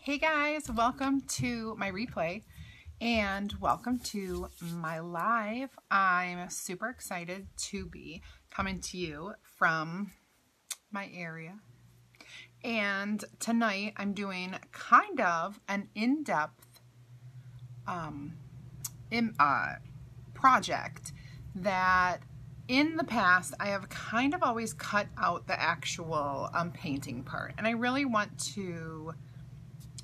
Hey guys, welcome to my replay and welcome to my live. I'm super excited to be coming to you from my area. And tonight I'm doing kind of an in-depth project that in the past I have kind of always cut out the actual painting part. And I really want to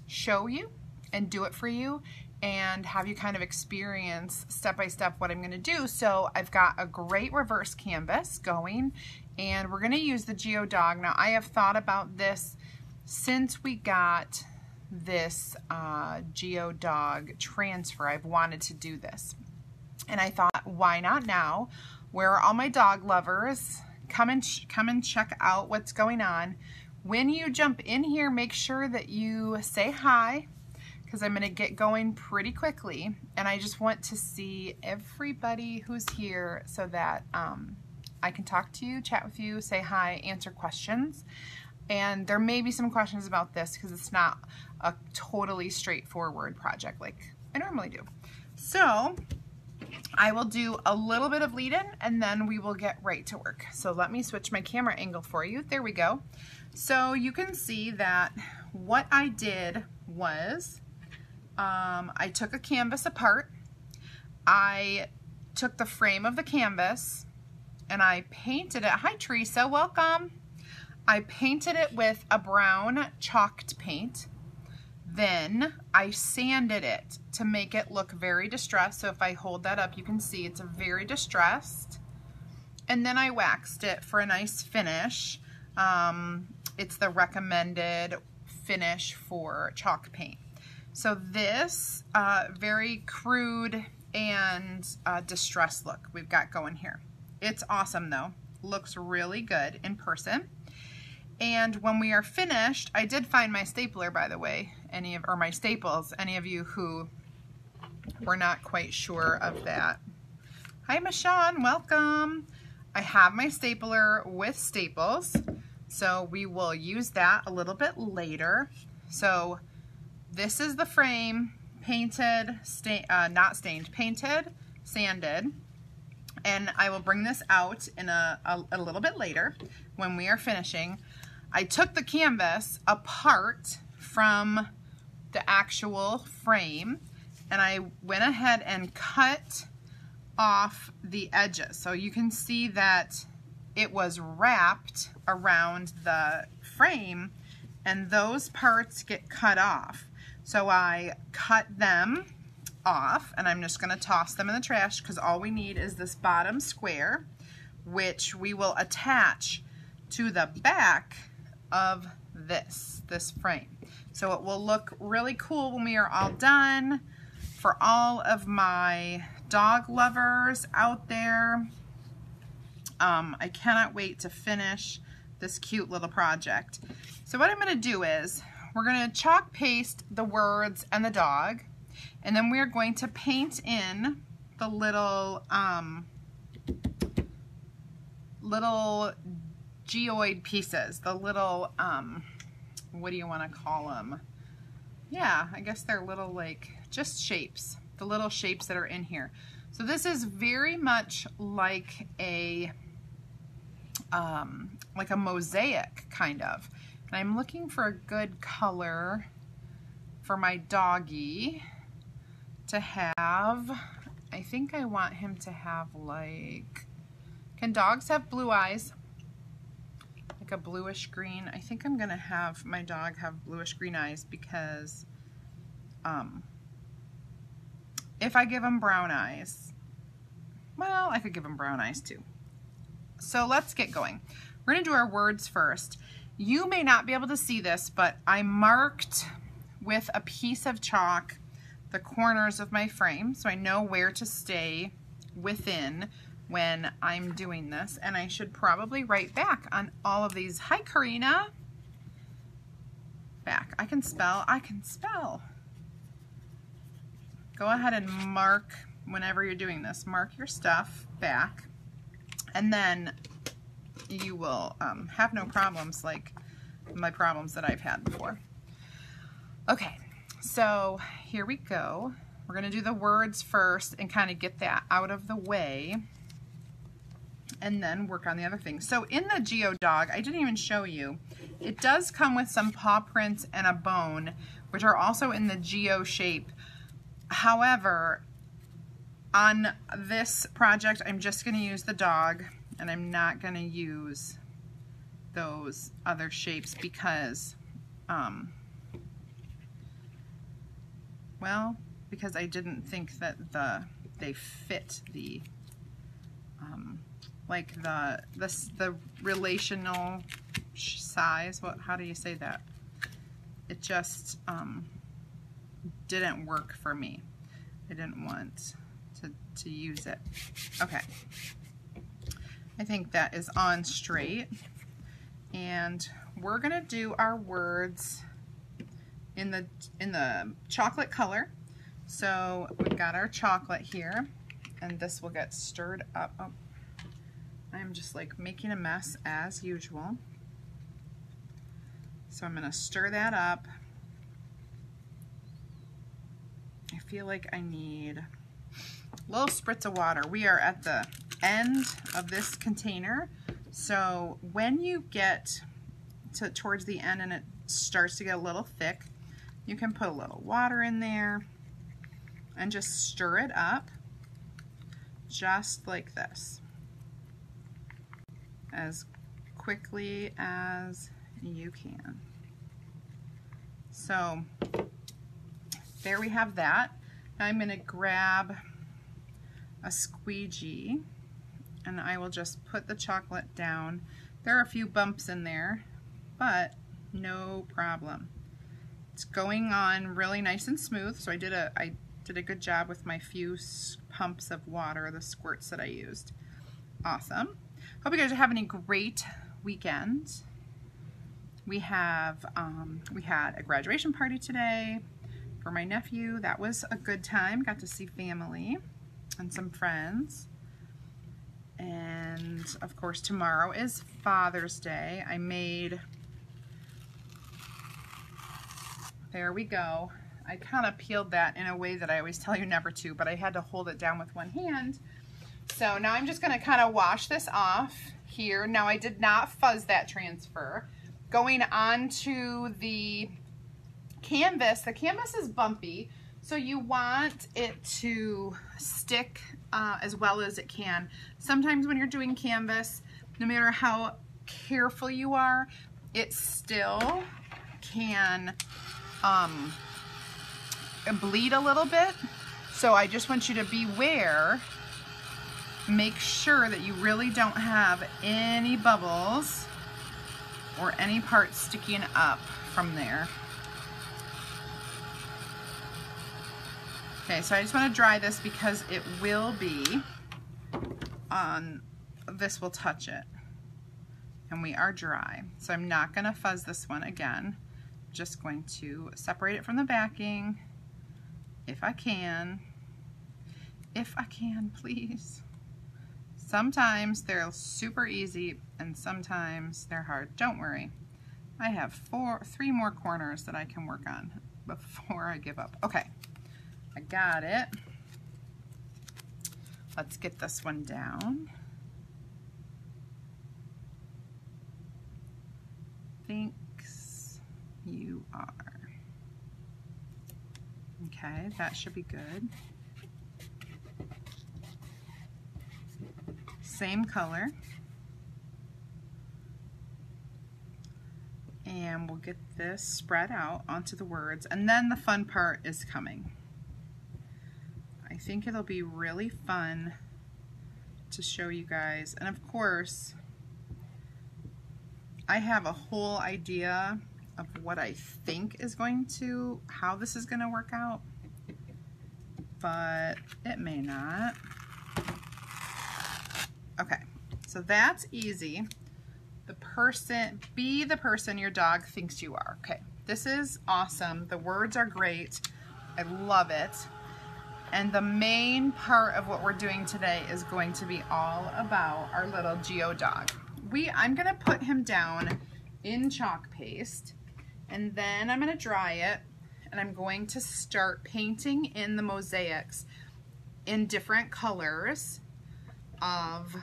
show you and do it for you and have you kind of experience step by step what I'm going to do. So I've got a great reverse canvas going and we're going to use the Geo Dog. Now I have thought about this since we got this Geo Dog transfer. I've wanted to do this and I thought, why not now? Where are all my dog lovers? Come and check out what's going on. When you jump in here, make sure that you say hi because I'm going to get going pretty quickly. And I just want to see everybody who's here so that I can talk to you, chat with you, say hi, answer questions. And there may be some questions about this because it's not a totally straightforward project like I normally do. So I will do a little bit of lead-in and then we will get right to work. So let me switch my camera angle for you. There we go. So you can see that what I did was I took a canvas apart. I took the frame of the canvas and I painted it. Hi Teresa, welcome. I painted it with a brown chalked paint. Then I sanded it to make it look very distressed. So if I hold that up, you can see it's very distressed. And then I waxed it for a nice finish. It's the recommended finish for chalk paint. So this very crude and distressed look we've got going here. It's awesome though. Looks really good in person. And when we are finished, I did find my stapler, by the way, my staples, any of you who were not quite sure of that. Hi Michonne, welcome. I have my stapler with staples. So we will use that a little bit later. So this is the frame, painted, not stained, painted, sanded. And I will bring this out in a little bit later when we are finishing. I took the canvas apart from the actual frame and I went ahead and cut off the edges. So you can see that it was wrapped around the frame and those parts get cut off. So I cut them off and I'm just going to toss them in the trash because all we need is this bottom square, which we will attach to the back of this frame. So it will look really cool when we are all done. For all of my dog lovers out there, I cannot wait to finish this cute little project. So what I'm going to do is we're going to chalk paste the words and the dog, and then we're going to paint in the little geoid pieces, the little what do you want to call them? Yeah, I guess they're little like just shapes, the little shapes that are in here. So this is very much like a mosaic kind of. And I'm looking for a good color for my doggy to have. I think I want him to have like, can dogs have blue eyes? Like a bluish green. I think I'm gonna have my dog have bluish green eyes because if I give him brown eyes, well, I could give him brown eyes too. So let's get going. We're gonna do our words first. You may not be able to see this, but I marked with a piece of chalk the corners of my frame so I know where to stay within when I'm doing this, and I should probably write back on all of these. Hi Karina. Back. I can spell. go ahead and mark, whenever you're doing this, mark your stuff back, and then you will have no problems like my problems that I've had before. Okay, so here we go. We're going to do the words first and kind of get that out of the way, and then work on the other things. So in the Geo Dog, I didn't even show you, it does come with some paw prints and a bone, which are also in the Geo shape. However, on this project, I'm just going to use the dog, and I'm not going to use those other shapes because, well, because I didn't think that they fit the, like the relational size. How do you say that? It just didn't work for me. I didn't want to use it. Okay. I think that is on straight. And we're gonna do our words in the chocolate color. So we've got our chocolate here, and this will get stirred up. Oh, I'm just like making a mess as usual. So I'm gonna stir that up. I feel like I need a little spritz of water. We are at the end of this container, so when you get towards the end and it starts to get a little thick, you can put a little water in there and just stir it up just like this, as quickly as you can. So there we have that. Now I'm going to grab a squeegee and I will just put the chocolate down. There are a few bumps in there, but no problem. It's going on really nice and smooth, so I did a good job with my few pumps of water, the squirts that I used. Awesome. Hope you guys are having a great weekend. We had a graduation party today for my nephew. That was a good time. Got to see family and some friends. And of course tomorrow is Father's Day. There we go. I kind of peeled that in a way that I always tell you never to, but I had to hold it down with one hand. So now I'm just going to kind of wash this off here. Now I did not fuzz that transfer. Going on to the canvas is bumpy, so you want it to stick as well as it can. Sometimes when you're doing canvas, no matter how careful you are, it still can bleed a little bit. So I just want you to beware. Make sure that you really don't have any bubbles or any parts sticking up from there. Okay, so I just want to dry this because it will be on, this will touch it. And we are dry. So I'm not going to fuzz this one again. I'm just going to separate it from the backing if I can. If I can, please. Sometimes they're super easy and sometimes they're hard. Don't worry. I have three more corners that I can work on before I give up. Okay, I got it. Let's get this one down. Thanks, you are. Okay, that should be good. Same color. And we'll get this spread out onto the words, and then the fun part is coming. I think it'll be really fun to show you guys. And of course, I have a whole idea of what I think is going to, how this is going to work out, but it may not. Okay, so that's easy. Be the person your dog thinks you are. Okay, this is awesome. The words are great. I love it. And the main part of what we're doing today is going to be all about our little Geo Dog. I'm gonna put him down in chalk paste, and then I'm gonna dry it, and I'm going to start painting in the mosaics in different colors of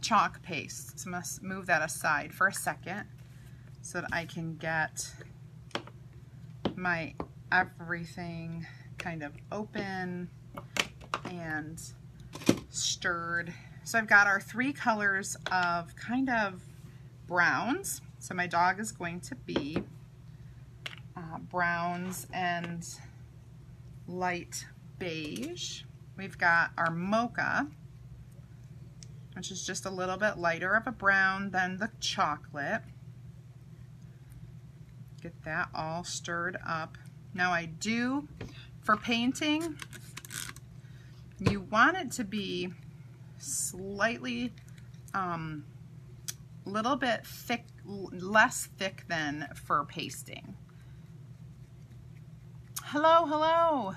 chalk paste. So I'm gonna move that aside for a second so that I can get my everything kind of open and stirred. So I've got our 3 colors of kind of browns. So my dog is going to be browns and light beige. We've got our mocha, which is just a little bit lighter of a brown than the chocolate. Get that all stirred up. Now I do, for painting, you want it to be slightly, little bit thick, less thick than for pasting. Hello, hello.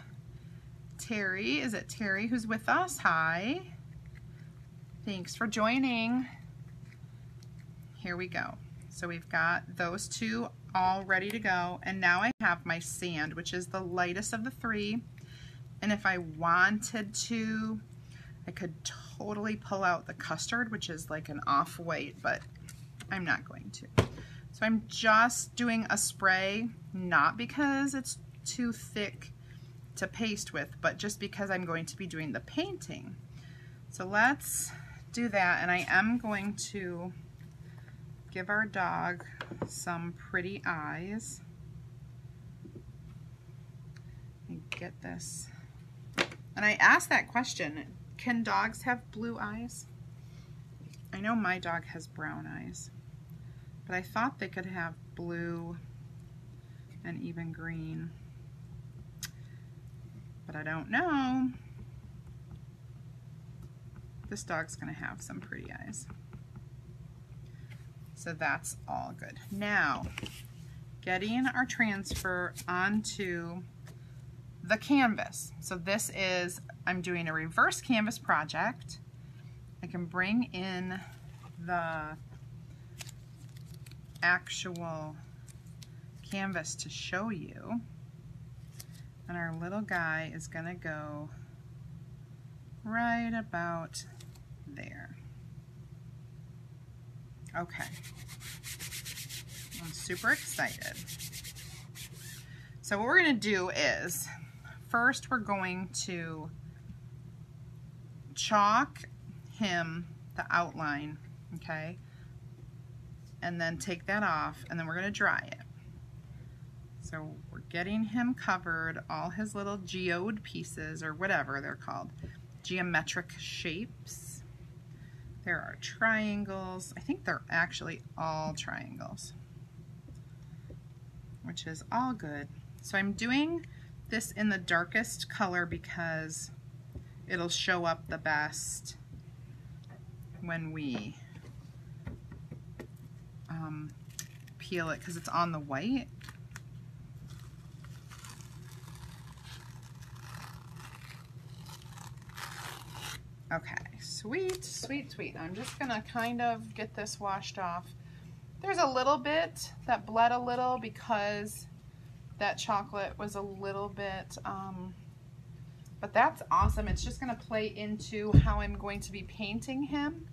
Terry, is it Terry who's with us? Hi. Thanks for joining. Here we go. So we've got those 2 all ready to go, and now I have my sand, which is the lightest of the 3. And if I wanted to, I could totally pull out the custard, which is like an off-white, but I'm not going to. So I'm just doing a spray, not because it's too thick to paste with, but just because I'm going to be doing the painting. So let's do that, and I am going to give our dog some pretty eyes. Let me get this. And I asked that question, can dogs have blue eyes? I know my dog has brown eyes, but I thought they could have blue and even green. But I don't know. This dog's gonna have some pretty eyes. So that's all good. Now, getting our transfer onto the canvas. So this is, I'm doing a reverse canvas project. I can bring in the actual canvas to show you. And our little guy is gonna go right about there. Okay, I'm super excited. So what we're gonna do is, first we're going to chalk him the outline, okay? And then take that off, and then we're gonna dry it. So we're getting him covered, all his little geode pieces, or whatever they're called, geometric shapes. There are triangles. I think they're actually all triangles, which is all good. So I'm doing this in the darkest color because it'll show up the best when we peel it, because it's on the white. Okay, sweet, sweet, sweet. I'm just gonna kind of get this washed off. There's a little bit that bled a little because that chocolate was a little bit, but that's awesome. It's just gonna play into how I'm going to be painting him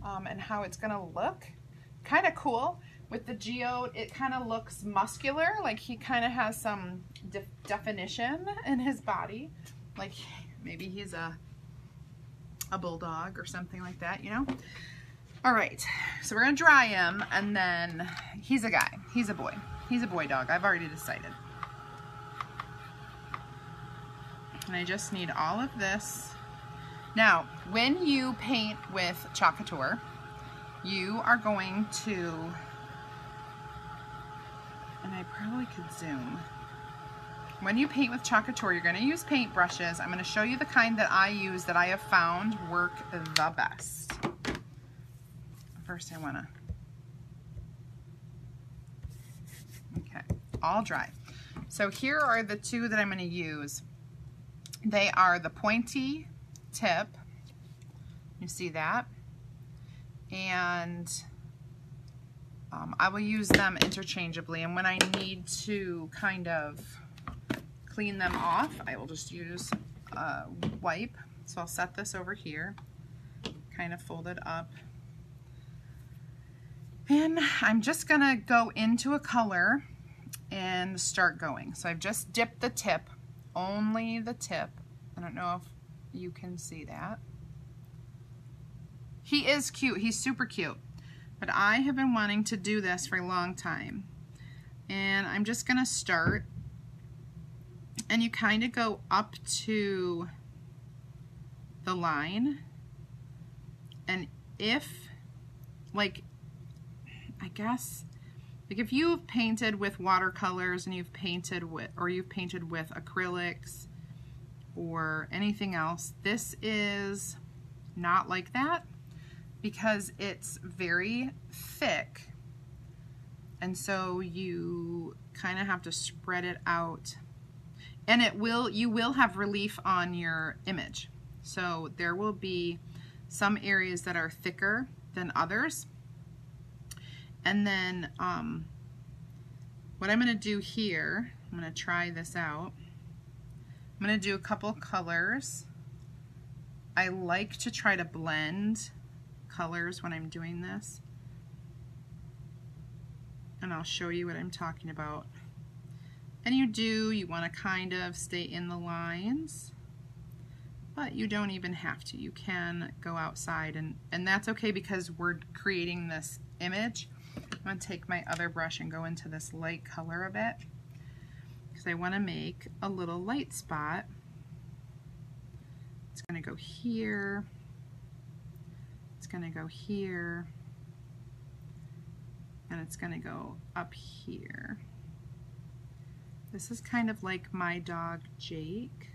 and how it's gonna look. Kind of cool. With the geode, it kind of looks muscular, like he kind of has some definition in his body. Like maybe he's a bulldog or something like that, you know? All right, so we're gonna dry him, and then he's a guy, he's a boy. He's a boy dog, I've already decided. And I just need all of this. Now, when you paint with Chalk Couture, you are going to, and I probably could zoom. When you paint with Chalk Couture, you're going to use paint brushes. I'm going to show you the kind that I use that I have found work the best. First I want to, okay, all dry. So here are the 2 that I'm going to use. They are the pointy tip. You see that? And I will use them interchangeably, and when I need to kind of clean them off, I will just use a wipe. So I'll set this over here, kind of fold it up. And I'm just gonna go into a color and start going. So I've just dipped the tip, only the tip. I don't know if you can see that. He is cute, he's super cute. But I have been wanting to do this for a long time. And I'm just gonna start, and you kind of go up to the line. And if, like, I guess, like if you've painted with watercolors and you've painted with acrylics or anything else, this is not like that, because it's very thick, and so you kind of have to spread it out, and you will have relief on your image. So there will be some areas that are thicker than others. And then what I'm going to do here, I'm going to try this out. I'm going to do a couple colors. I like to try to blend colors when I'm doing this, and I'll show you what I'm talking about. And you want to kind of stay in the lines, but you don't even have to. You can go outside, and that's okay, because we're creating this image. I'm going to take my other brush and go into this light color a bit, because I want to make a little light spot. It's going to go here. It's going to go here, and it's going to go up here. This is kind of like my dog Jake.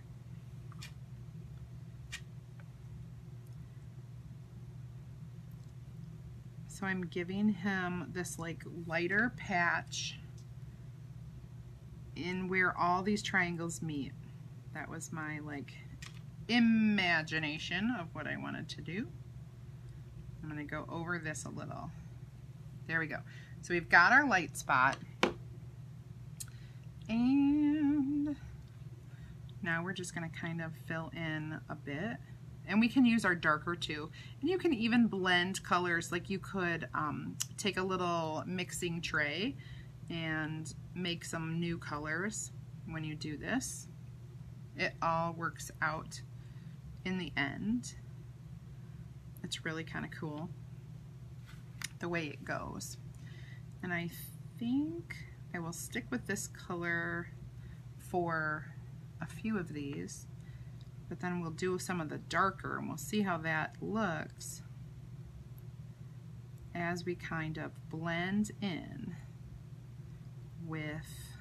So I'm giving him this like lighter patch in where all these triangles meet. That was my like imagination of what I wanted to do. I'm going to go over this a little. There we go. So we've got our light spot. And now we're just going to kind of fill in a bit. And we can use our darker too. And you can even blend colors. Like you could take a little mixing tray and make some new colors when you do this. It all works out in the end. It's really kind of cool the way it goes. And I think I will stick with this color for a few of these, but then we'll do some of the darker, and we'll see how that looks as we kind of blend in with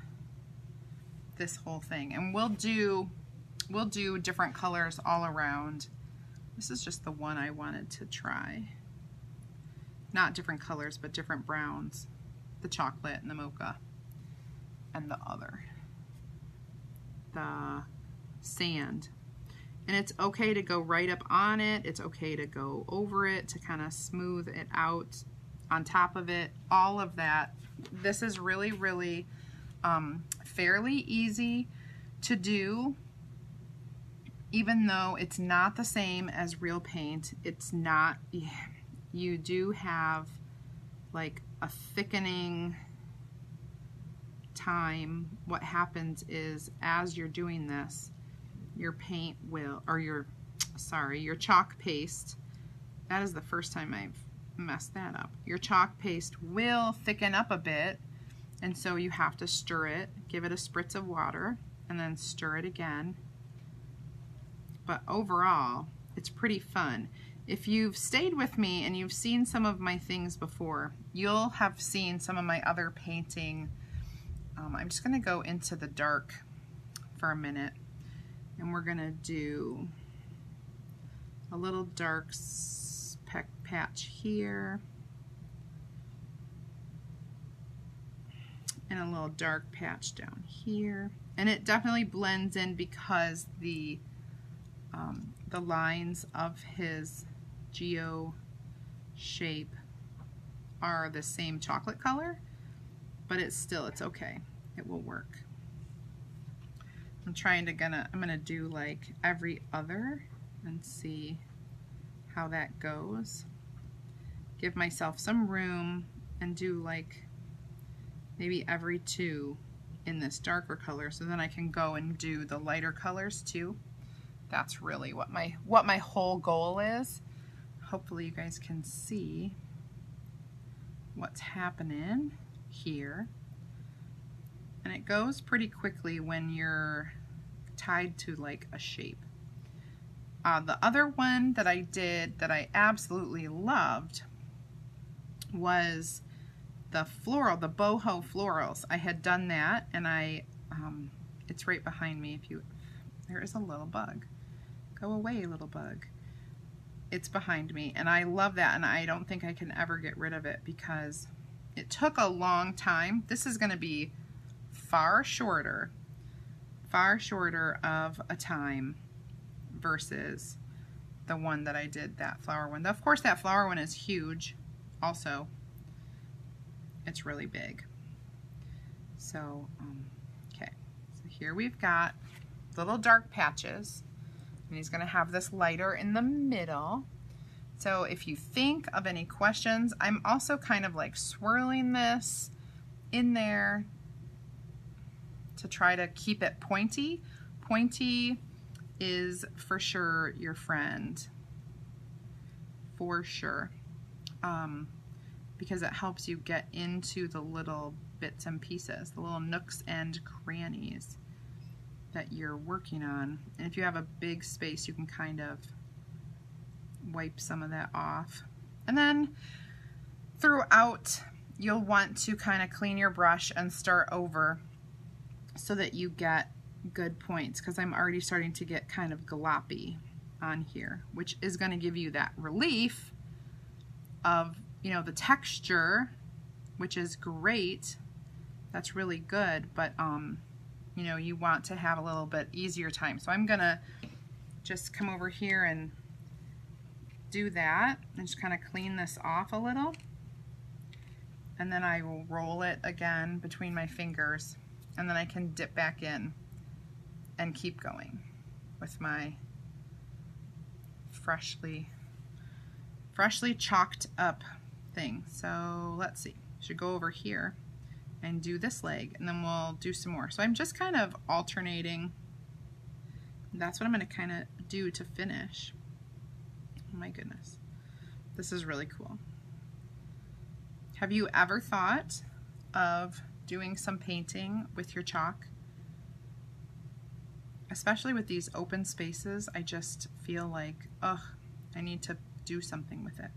this whole thing. And we'll do different colors all around. This is just the one I wanted to try. Not different colors, but different browns. The chocolate and the mocha. And the other. The sand. And it's okay to go right up on it. It's okay to go over it to kind of smooth it out on top of it. All of that. This is really, really fairly easy to do. Even though it's not the same as real paint, it's not, you do have like a thickening time. What happens is, as you're doing this, your paint will, or your chalk paste, that is the first time I've messed that up. Your chalk paste will thicken up a bit, and so you have to stir it, give it a spritz of water, and then stir it again. But overall, it's pretty fun. If you've stayed with me and you've seen some of my things before, you'll have seen some of my other painting. I'm just gonna go into the dark for a minute, and we're gonna do a little dark speck patch here, and a little dark patch down here. And it definitely blends in because the the lines of his geo shape are the same chocolate color, but it's okay. It will work. I'm gonna do like every other and see how that goes. Give myself some room and do like maybe every 2 in this darker color, so then I can go and do the lighter colors too. That's really what my whole goal is. Hopefully you guys can see what's happening here. And it goes pretty quickly when you're tied to like a shape. The other one that I did that I absolutely loved was the floral, the boho florals. I had done that, and it's right behind me. There is a little bug. Go away, little bug. It's behind me, and I love that, and I don't think I can ever get rid of it because it took a long time. This is going to be far shorter of a time versus the one that I did, that flower one. Of course, that flower one is huge also. It's really big. So, okay. So here we've got little dark patches, and he's going to have this lighter in the middle. So if you think of any questions, I'm also kind of like swirling this in there to try to keep it pointy. Pointy is for sure your friend, for sure, because it helps you get into the little bits and pieces, the little nooks and crannies that you're working on. And if you have a big space, you can kind of wipe some of that off. And then throughout, you'll want to kind of clean your brush and start over so that you get good points, because I'm already starting to get kind of gloppy on here, which is going to give you that relief of, you know, the texture, which is great. That's really good, but you know, you want to have a little bit easier time. So I'm gonna just come over here and do that and just kind of clean this off a little, and then I will roll it again between my fingers, and then I can dip back in and keep going with my freshly chalked up thing. So let's see, should go over here and do this leg, and then we'll do some more. So I'm just kind of alternating. That's what I'm going to kind of do to finish. Oh my goodness, this is really cool. Have you ever thought of doing some painting with your chalk? Especially with these open spaces, I just feel like, ugh, I need to do something with it.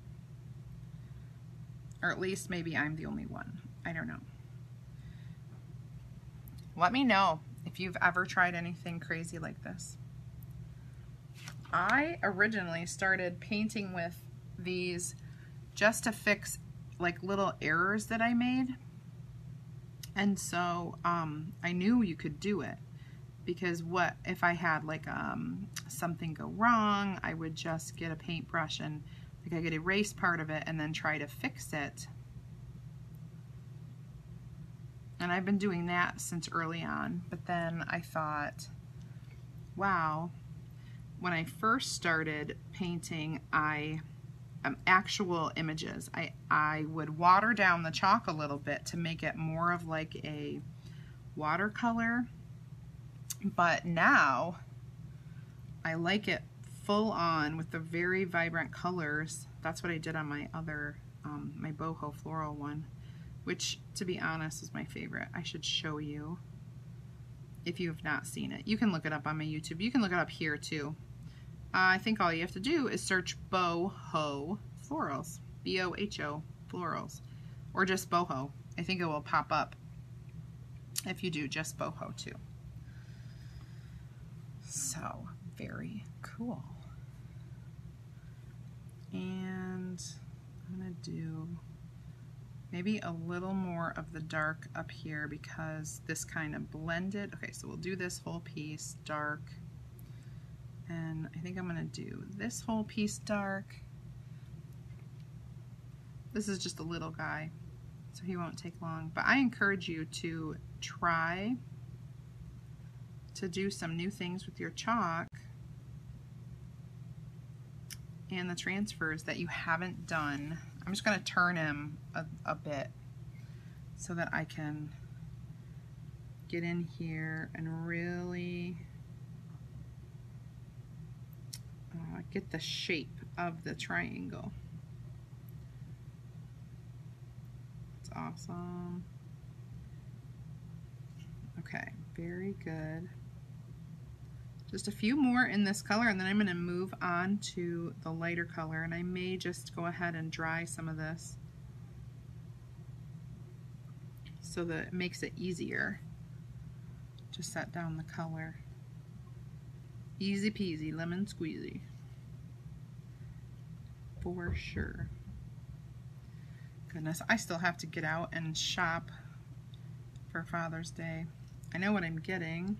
Or at least maybe I'm the only one. I don't know. Let me know if you've ever tried anything crazy like this. I originally started painting with these just to fix like little errors that I made. And so I knew you could do it, because what if I had like something go wrong, I would just get a paintbrush and like I could erase part of it and then try to fix it. And I've been doing that since early on, but then I thought, wow, when I first started painting, actual images, I would water down the chalk a little bit to make it more of like a watercolor, but now I like it full on with the very vibrant colors. That's what I did on my other, my boho floral one, which, to be honest, is my favorite. I should show you if you have not seen it. You can look it up on my YouTube. You can look it up here too. I think all you have to do is search boho florals, B-O-H-O florals, or just boho. I think it will pop up if you do just boho too. So, very cool. And I'm gonna do maybe a little more of the dark up here because this kind of blended. Okay, so we'll do this whole piece dark, And I think I'm gonna do this whole piece dark. This is just a little guy, so he won't take long, but I encourage you to try to do some new things with your chalk and the transfers that you haven't done. I'm just gonna turn him a bit so that I can get in here and really get the shape of the triangle. It's awesome. Okay, very good. Just a few more in this color, and then I'm going to move on to the lighter color, and I may just go ahead and dry some of this so that it makes it easier to set down the color. Easy peasy, lemon squeezy. For sure. Goodness, I still have to get out and shop for Father's Day. I know what I'm getting.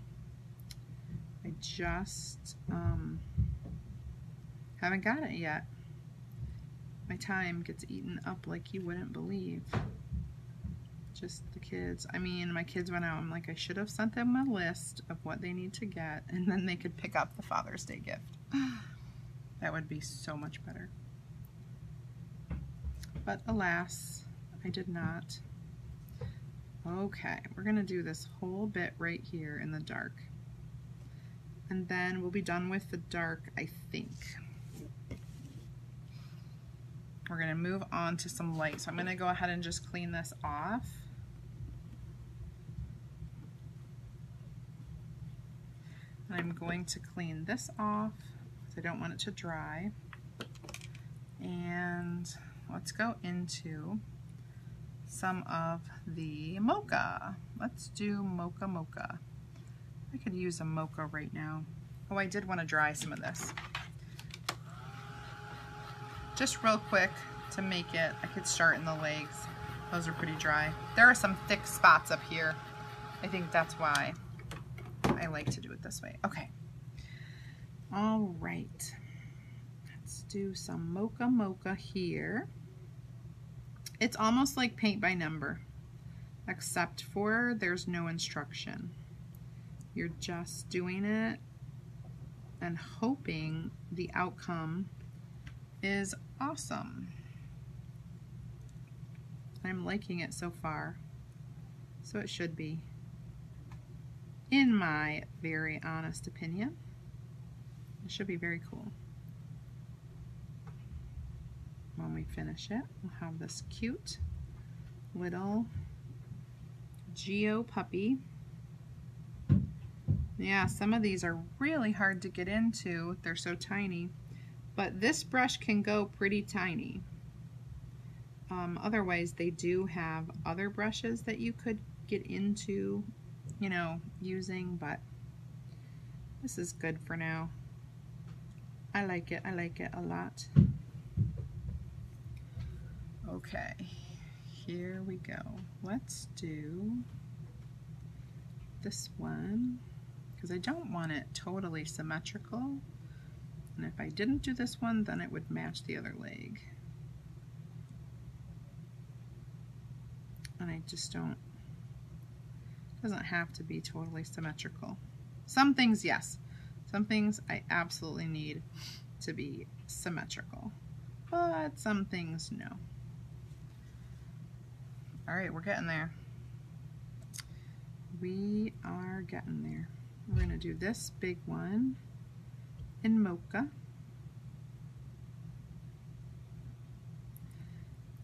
I just haven't got it yet. My time gets eaten up like you wouldn't believe. Just the kids. I mean, my kids went out. I'm like, I should have sent them a list of what they need to get, and then they could pick up the Father's Day gift. That would be so much better. But alas, I did not. Okay, we're gonna do this whole bit right here in the dark. And then we'll be done with the dark, I think. We're gonna move on to some light. So I'm gonna go ahead and just clean this off. And I'm going to clean this off because I don't want it to dry. And let's go into some of the mocha. Let's do mocha mocha. I could use a mocha right now. Oh, I did want to dry some of this. Just real quick to make it, I could start in the legs. Those are pretty dry. There are some thick spots up here. I think that's why I like to do it this way. Okay. All right. Let's do some mocha mocha here. It's almost like paint by number, except for there's no instruction. You're just doing it and hoping the outcome is awesome. I'm liking it so far, so it should be. In my very honest opinion, it should be very cool. When we finish it, we'll have this cute little Geo puppy. Yeah, some of these are really hard to get into. They're so tiny, but this brush can go pretty tiny. Otherwise, they do have other brushes that you could get into, you know, using, but this is good for now. I like it a lot. Okay, here we go. Let's do this one, because I don't want it totally symmetrical. And if I didn't do this one, then it would match the other leg. And I just don't, it doesn't have to be totally symmetrical. Some things, yes. Some things I absolutely need to be symmetrical. But some things, no. All right, we're getting there. We are getting there. We're gonna do this big one in mocha.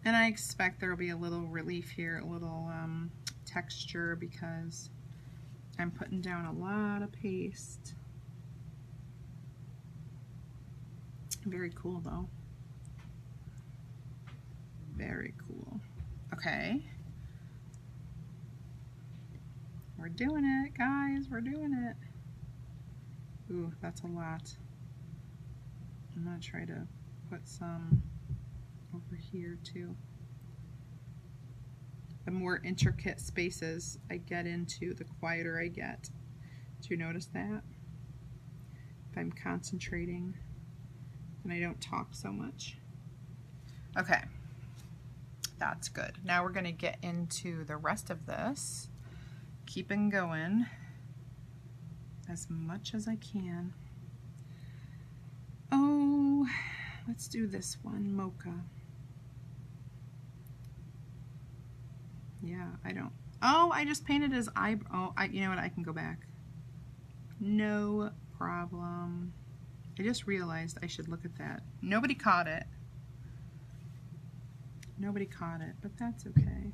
And I expect there will be a little relief here, a little texture, because I'm putting down a lot of paste. Very cool though. Very cool. Okay. We're doing it, guys. We're doing it. Ooh, that's a lot. I'm gonna try to put some over here too. The more intricate spaces I get into, the quieter I get. Do you notice that? if I'm concentrating and I don't talk so much. Okay, that's good. Now we're going to get into the rest of this. Keeping going as much as I can. Oh, let's do this one, Mocha. Yeah, I don't. Oh, I just painted his eyebrow. Oh, you know what? I can go back. No problem. I just realized I should look at that. Nobody caught it. Nobody caught it, but that's okay.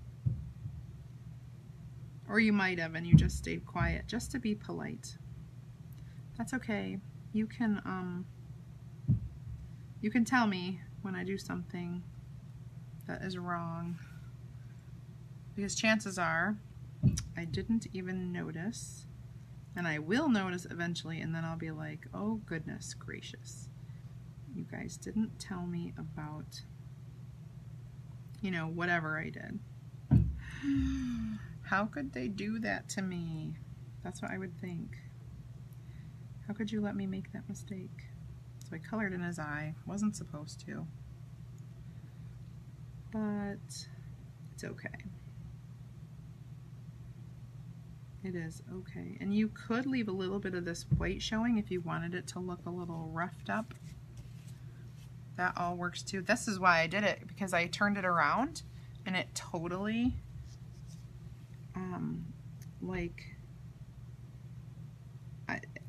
Or you might have, and you just stayed quiet just to be polite. That's okay. You can tell me when I do something that is wrong, because chances are I didn't even notice, and I will notice eventually, and then I'll be like, oh goodness gracious, you guys didn't tell me about, you know, whatever I did. How could they do that to me? That's what I would think. How could you let me make that mistake? So I colored in his eye. Wasn't supposed to. But it's okay. It is okay. And you could leave a little bit of this white showing if you wanted it to look a little roughed up. That all works too. This is why I did it, because I turned it around and it totally like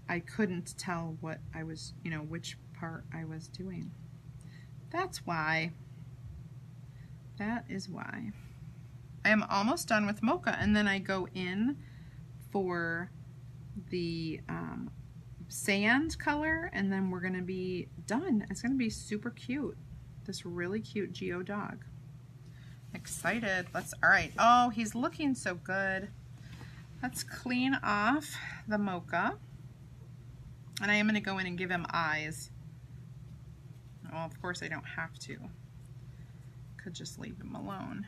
I couldn't tell what I was, you know, which part I was doing. That's why. That is why. I am almost done with Mocha, and then I go in for the sand color, and then we're going to be done. It's going to be super cute. This really cute Geo Dog. Excited. All right. Oh, he's looking so good. Let's clean off the Mocha. And I am going to go in and give him eyes. Well, of course I don't have to. Could just leave him alone.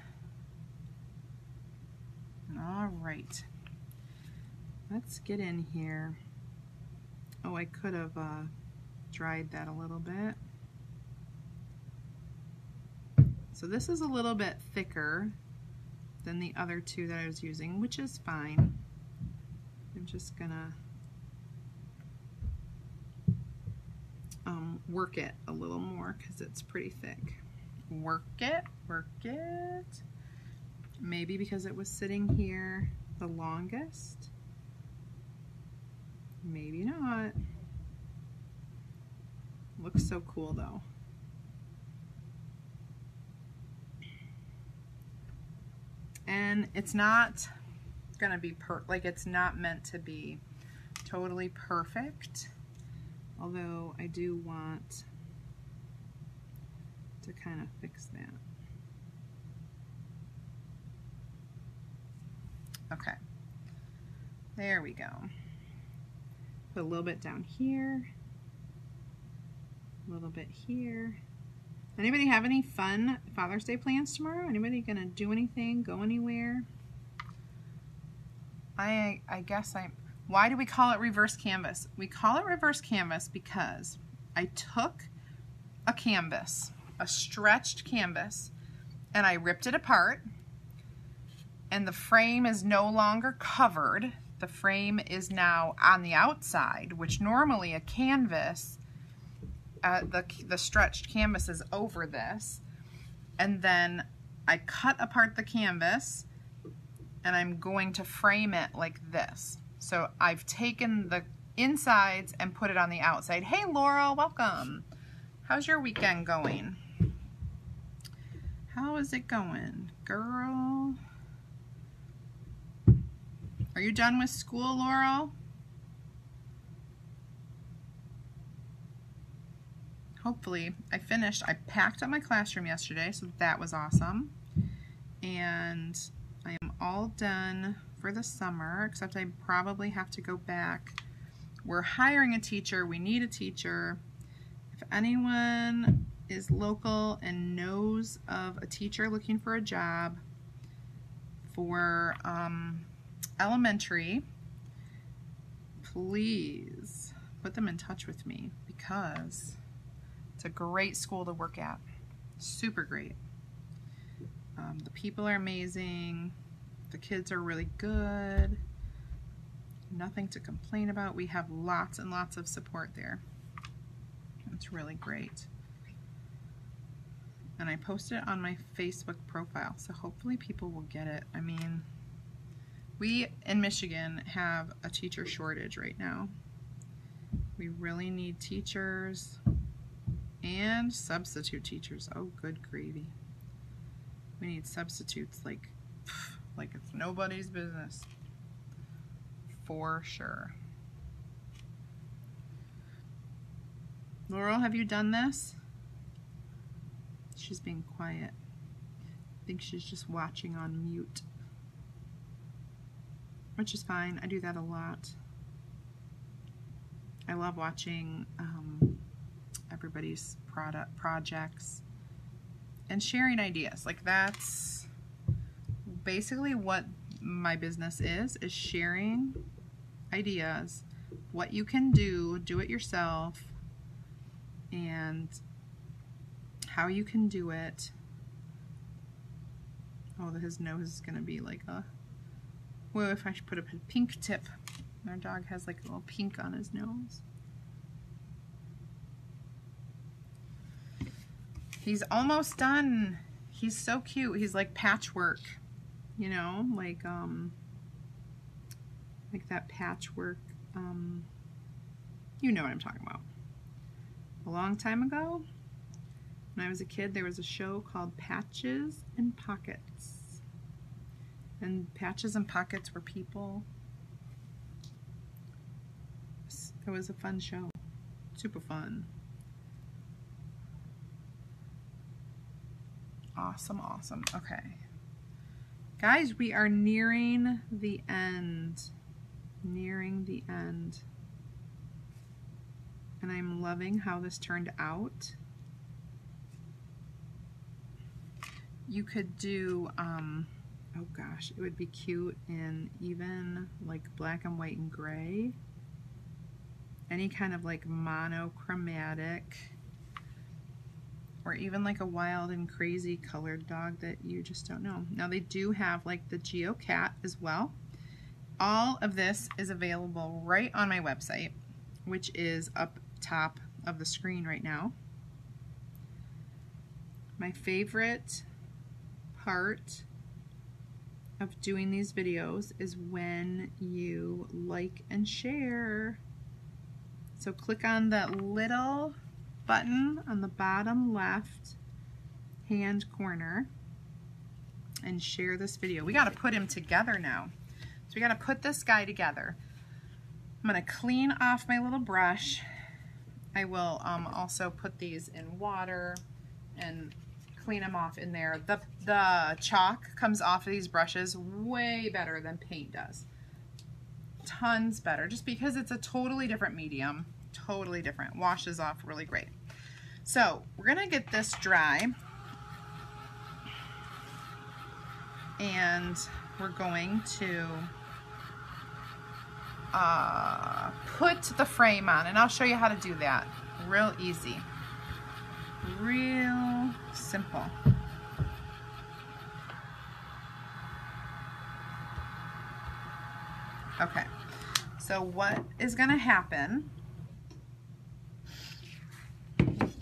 All right. Let's get in here. Oh, I could have dried that a little bit. So this is a little bit thicker than the other two that I was using, which is fine. I'm just gonna work it a little more because it's pretty thick. Work it, work it. Maybe because it was sitting here the longest. Maybe not. Looks so cool though. And it's not gonna be it's not meant to be totally perfect, although I do want to kind of fix that. Okay, there we go. Put a little bit down here, a little bit here. Anybody have any fun Father's Day plans tomorrow? Anybody gonna do anything, go anywhere? I guess why do we call it reverse canvas? We call it reverse canvas because I took a canvas, a stretched canvas, and I ripped it apart, and the frame is no longer covered. The frame is now on the outside, which normally a canvas, the stretched canvas is over this, and then I cut apart the canvas and I'm going to frame it like this. So I've taken the insides and put it on the outside. Hey Laurel, welcome. How's your weekend going? How is it going, girl? Are you done with school, Laurel? Hopefully. I finished. I packed up my classroom yesterday, so that was awesome. And I am all done for the summer, except I probably have to go back. We're hiring a teacher. We need a teacher. If anyone is local and knows of a teacher looking for a job for elementary, please, put them in touch with me because it's a great school to work at. Super great. The people are amazing. The kids are really good. Nothing to complain about. We have lots and lots of support there. It's really great. And I posted it on my Facebook profile, so hopefully people will get it. I mean, we in Michigan have a teacher shortage right now. We really need teachers and substitute teachers. Oh, good gravy. We need substitutes like it's nobody's business. For sure. Laurel, have you done this? She's being quiet. I think she's just watching on mute. Which is fine. I do that a lot. I love watching everybody's projects and sharing ideas. Like, that's basically what my business is sharing ideas, what you can do it yourself, and how you can do it. Oh, his nose is gonna be like a, well, if I should put a pink tip. Our dog has like a little pink on his nose. He's almost done. He's so cute. He's like patchwork, you know, like that patchwork, you know what I'm talking about. A long time ago, when I was a kid, there was a show called Patches and Pockets. And Patches and Pockets were people. It was a fun show. Super fun. Awesome, awesome. Okay. Guys, we are nearing the end. Nearing the end. And I'm loving how this turned out. You could do, oh gosh, it would be cute in even like black and white and gray. Any kind of like monochromatic, or even like a wild and crazy colored dog that you just don't know. Now they do have like the Geo Cat as well. All of this is available right on my website, which is up top of the screen right now. My favorite part of doing these videos is when you like and share. So click on that little button on the bottom left hand corner and share this video. We got to put him together now. So we got to put this guy together. I'm going to clean off my little brush. I will also put these in water and clean them off in there. The chalk comes off of these brushes way better than paint does. Tons better, just because it's a totally different medium. Totally different. Washes off really great. So we're gonna get this dry, and we're going to put the frame on, and I'll show you how to do that. Real easy. Real simple. Okay, so what is going to happen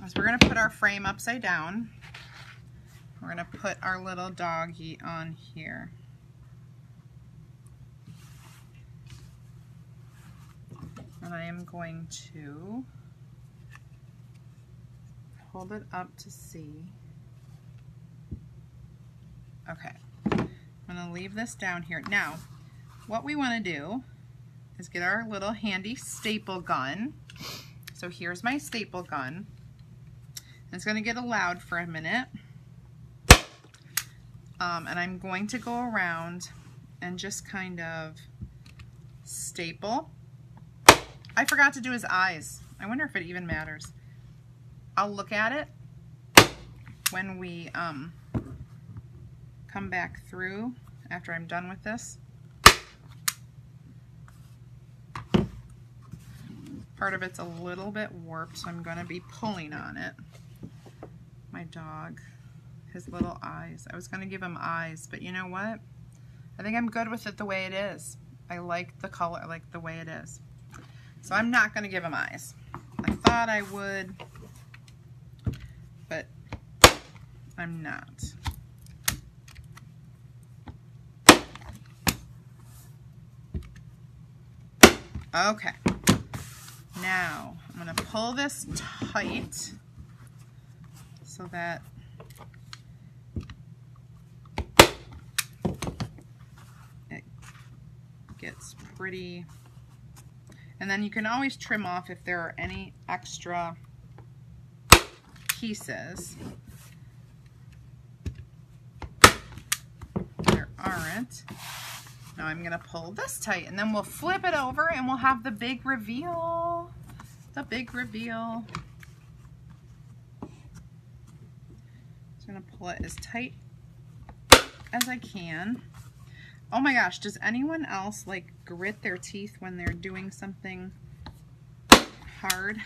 is we're going to put our frame upside down. We're going to put our little doggy on here. And I am going to hold it up to see. Okay, I'm going to leave this down here. Now, what we want to do is get our little handy staple gun. So here's my staple gun. It's going to get loud for a minute. And I'm going to go around and just kind of staple. I forgot to do his eyes. I wonder if it even matters. I'll look at it when we come back through after I'm done with this. part of it's a little bit warped, so I'm going to be pulling on it. My dog, his little eyes. I was going to give him eyes, but you know what? I think I'm good with it the way it is. I like the color, I like the way it is. So I'm not going to give him eyes. I thought I would, but I'm not. Okay, now I'm going to pull this tight so that it gets pretty, and then you can always trim off if there are any extra pieces. There aren't. Now I'm gonna pull this tight, and then we'll flip it over and we'll have the big reveal. The big reveal. Just gonna pull it as tight as I can. Oh my gosh, does anyone else like grit their teeth when they're doing something hard?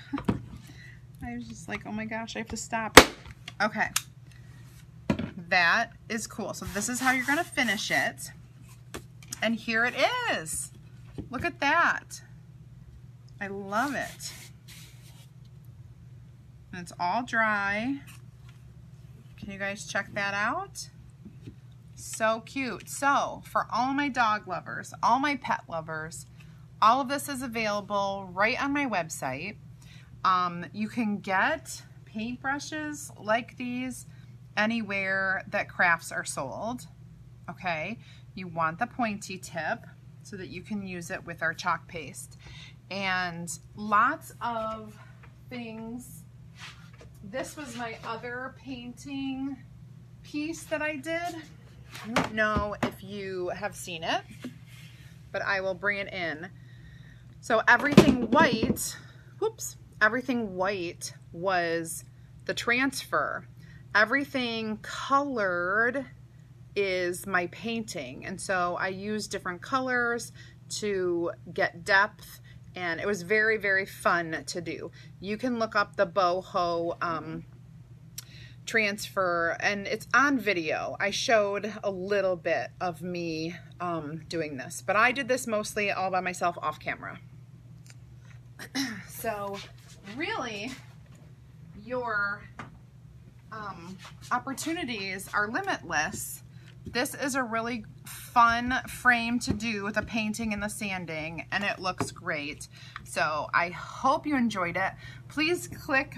I was just like, oh my gosh, I have to stop. Okay, that is cool. So this is how you're gonna finish it. And here it is. Look at that. I love it. And it's all dry. Can you guys check that out? So cute. So for all my dog lovers, all my pet lovers, all of this is available right on my website. You can get paintbrushes like these anywhere that crafts are sold. Okay. You want the pointy tip so that you can use it with our chalk paste. And lots of things. This was my other painting piece that I did. I don't know if you have seen it, but I will bring it in. So everything white, whoops, everything white was the transfer. Everything colored is my painting, and so I used different colors to get depth, and it was very, very fun to do. You can look up the boho transfer, and it's on video. I showed a little bit of me doing this, but I did this mostly all by myself off camera. So really your opportunities are limitless. This is a really fun frame to do with the painting and the sanding, and it looks great. So I hope you enjoyed it. Please click